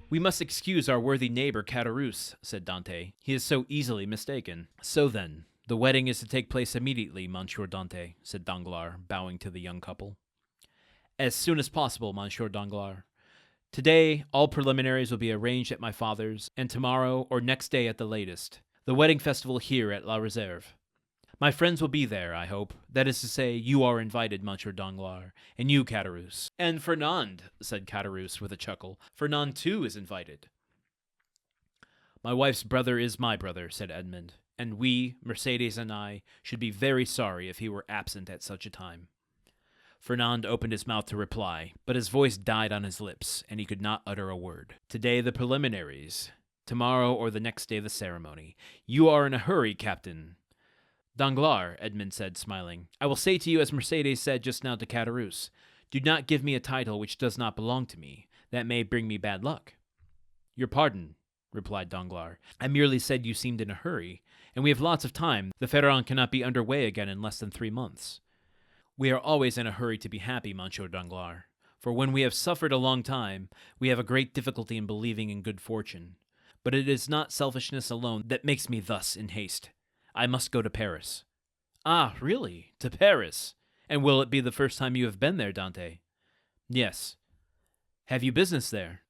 "We must excuse our worthy neighbor Caderousse," said Dante. "He is so easily mistaken." "So then, the wedding is to take place immediately, Monsieur Dante," said Danglars, bowing to the young couple. "As soon as possible, Monsieur Danglars. Today, all preliminaries will be arranged at my father's, and tomorrow or next day at the latest. The wedding festival here at La Réserve. My friends will be there, I hope. That is to say, you are invited, Monsieur Danglars, and you, Caderousse." "And Fernand," said Caderousse with a chuckle. "Fernand, too, is invited." "My wife's brother is my brother," said Edmond, "and we, Mercédès and I, should be very sorry if he were absent at such a time." Fernand opened his mouth to reply, but his voice died on his lips, and he could not utter a word. "Today the preliminaries. Tomorrow or the next day the ceremony. You are in a hurry, Captain." "Danglars," Edmond said, smiling, "I will say to you as Mercédès said just now to Caderousse, do not give me a title which does not belong to me. That may bring me bad luck." "Your pardon," replied Danglars. "I merely said you seemed in a hurry, and we have lots of time. The Pharaon cannot be under way again in less than 3 months." "We are always in a hurry to be happy, Monsieur Danglars, for when we have suffered a long time, we have a great difficulty in believing in good fortune. But it is not selfishness alone that makes me thus in haste. I must go to Paris." "Ah, really? To Paris? And will it be the first time you have been there, Dante?" "Yes." "Have you business there?"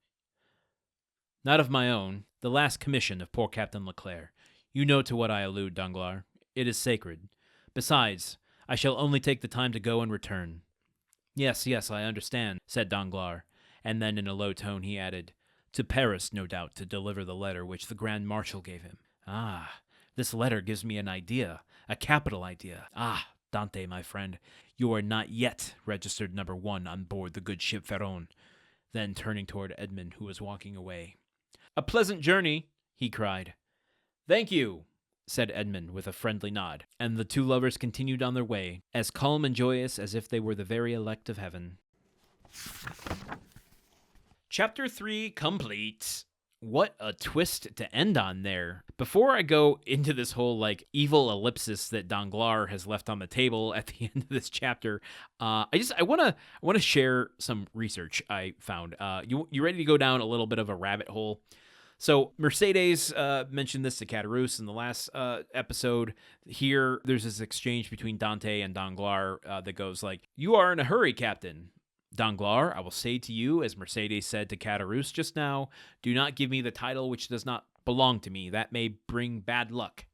"Not of my own. The last commission of poor Captain Leclère. You know to what I allude, Danglars. It is sacred. Besides, I shall only take the time to go and return." Yes, I understand," said Danglars, and then in a low tone he added, "To Paris, no doubt, to deliver the letter which the Grand Marshal gave him." "Ah, this letter gives me an idea, a capital idea. Ah, Dante, my friend, you are not yet registered number 1 on board the good ship Pharaon." Then turning toward Edmond, who was walking away, "A pleasant journey," he cried. "Thank you," said Edmond with a friendly nod, and the two lovers continued on their way, as calm and joyous as if they were the very elect of heaven. Chapter 3 complete. What a twist to end on there. Before I go into this whole evil ellipsis that Danglars has left on the table at the end of this chapter, I want to share some research I found. You ready to go down a little bit of a rabbit hole? So Mercédès mentioned this to Caderousse in the last episode. Here, there's this exchange between Dante and Danglars that goes like, "You are in a hurry, Captain." "Danglars, I will say to you, as Mercédès said to Caderousse just now, do not give me the title which does not belong to me. That may bring bad luck."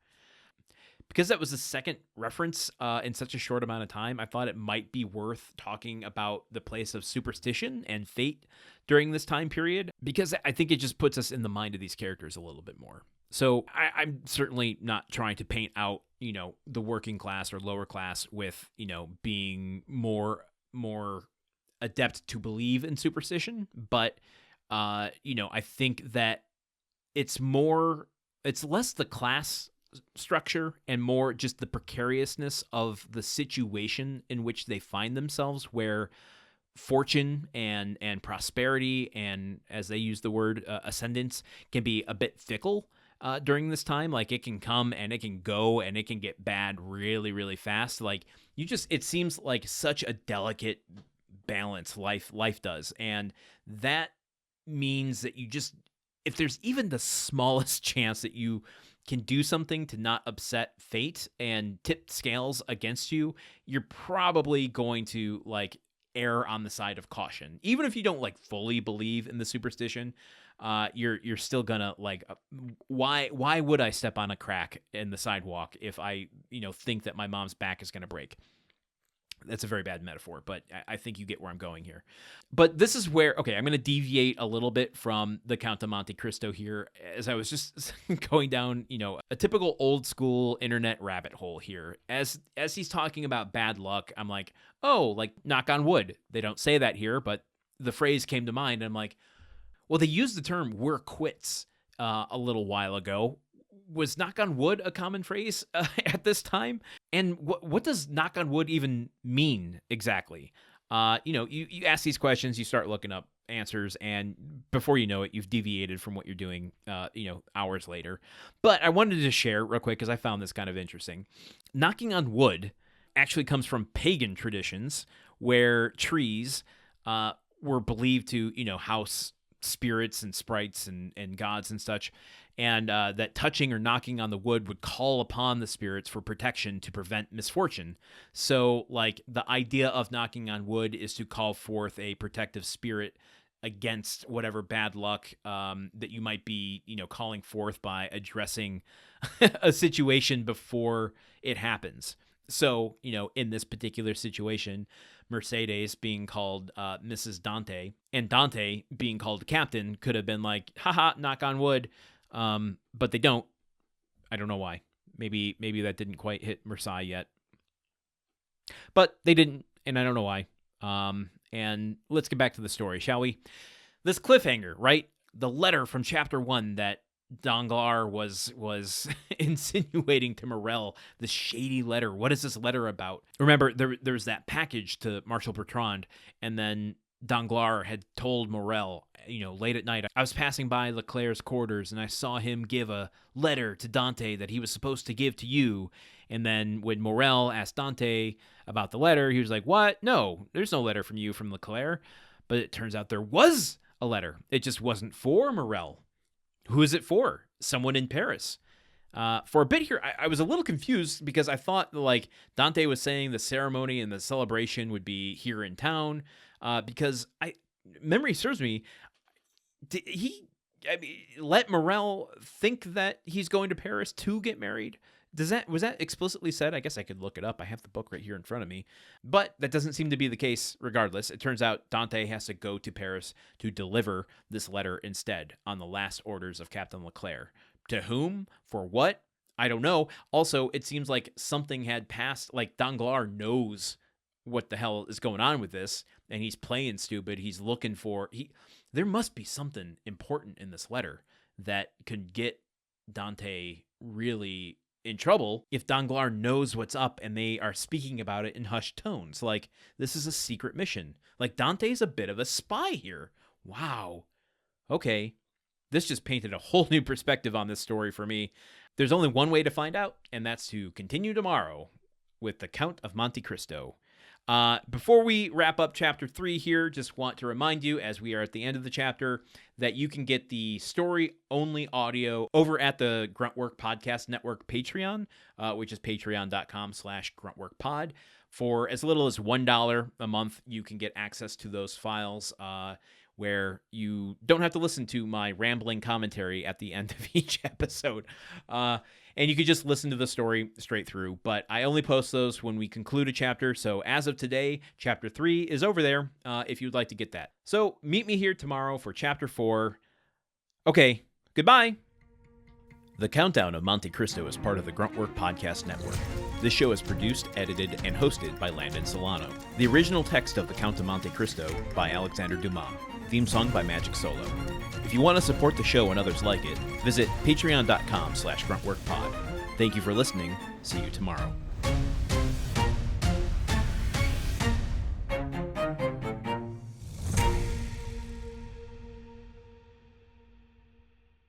Because that was the second reference in such a short amount of time, I thought it might be worth talking about the place of superstition and fate during this time period, because I think it just puts us in the mind of these characters a little bit more. So I'm certainly not trying to paint out, the working class or lower class with, being more adept to believe in superstition, but I think that it's less the class structure and more just the precariousness of the situation in which they find themselves, where fortune and prosperity and, as they use the word, ascendance can be a bit fickle during this time. Like, it can come and it can go and it can get bad really, really fast. It seems like such a delicate balance life does, and that means that if there's even the smallest chance that you can do something to not upset fate and tip scales against you, you're probably going to err on the side of caution. Even if you don't fully believe in the superstition, you're still gonna why would I step on a crack in the sidewalk if I think that my mom's back is gonna break? That's a very bad metaphor, but I think you get where I'm going here. But this is where, I'm going to deviate a little bit from the Count of Monte Cristo here, as I was just going down, a typical old school internet rabbit hole here. As he's talking about bad luck, I'm like, knock on wood. They don't say that here, but the phrase came to mind. And I'm like, well, they used the term "we're quits" a little while ago. Was knock on wood a common phrase at this time? And what does knock on wood even mean exactly? You ask these questions, you start looking up answers, and before you know it, you've deviated from what you're doing, hours later. But I wanted to share real quick because I found this kind of interesting. Knocking on wood actually comes from pagan traditions where trees were believed to, house spirits and sprites and gods and such, and that touching or knocking on the wood would call upon the spirits for protection to prevent misfortune. So, like, the idea of knocking on wood is to call forth a protective spirit against whatever bad luck that you might be, calling forth by addressing a situation before it happens. So, in this particular situation, Mercédès being called Mrs. Dante and Dante being called Captain could have been like, haha, knock on wood. But they don't. I don't know why. Maybe that didn't quite hit Marseille yet. But they didn't, and I don't know why. And let's get back to the story, shall we? This cliffhanger, right? The letter from chapter 1 that Danglars was insinuating to Morel, this shady letter. What is this letter about? Remember, there's that package to Marshal Bertrand, and then Danglars had told Morel, late at night, I was passing by Leclère's quarters, and I saw him give a letter to Dante that he was supposed to give to you. And then when Morel asked Dante about the letter, he was like, what? No, there's no letter from you from Leclère. But it turns out there was a letter. It just wasn't for Morel. Who is it for? Someone in Paris. For a bit here, I was a little confused because I thought, like, Dante was saying the ceremony and the celebration would be here in town. Because memory serves me, did he let Morel think that he's going to Paris to get married? Was that explicitly said? I guess I could look it up. I have the book right here in front of me. But that doesn't seem to be the case regardless. It turns out Dante has to go to Paris to deliver this letter instead on the last orders of Captain Leclère. To whom? For what? I don't know. Also, it seems like something had passed, like Danglars knows what the hell is going on with this, and he's playing stupid. He's looking for... There must be something important in this letter that could get Dante really in trouble if Danglars knows what's up and they are speaking about it in hushed tones. Like, this is a secret mission. Like, Dante's a bit of a spy here. Wow. Okay. This just painted a whole new perspective on this story for me. There's only one way to find out, and that's to continue tomorrow with the Count of Monte Cristo. Before we wrap up chapter 3 here, just want to remind you, as we are at the end of the chapter, that you can get the story-only audio over at the Gruntwork Podcast Network Patreon, which is patreon.com/gruntworkpod. For as little as $1 a month, you can get access to those files, where you don't have to listen to my rambling commentary at the end of each episode. And you could just listen to the story straight through. But I only post those when we conclude a chapter. So as of today, chapter 3 is over there if you'd like to get that. So meet me here tomorrow for chapter 4. Okay, goodbye. The Countdown of Monte Cristo is part of the Gruntwork Podcast Network. This show is produced, edited, and hosted by Landon Solano. The original text of The Count of Monte Cristo by Alexander Dumas. Theme song by Magic Solo. If you want to support the show and others like it, visit patreon.com/gruntworkpod. Thank you for listening. See you tomorrow.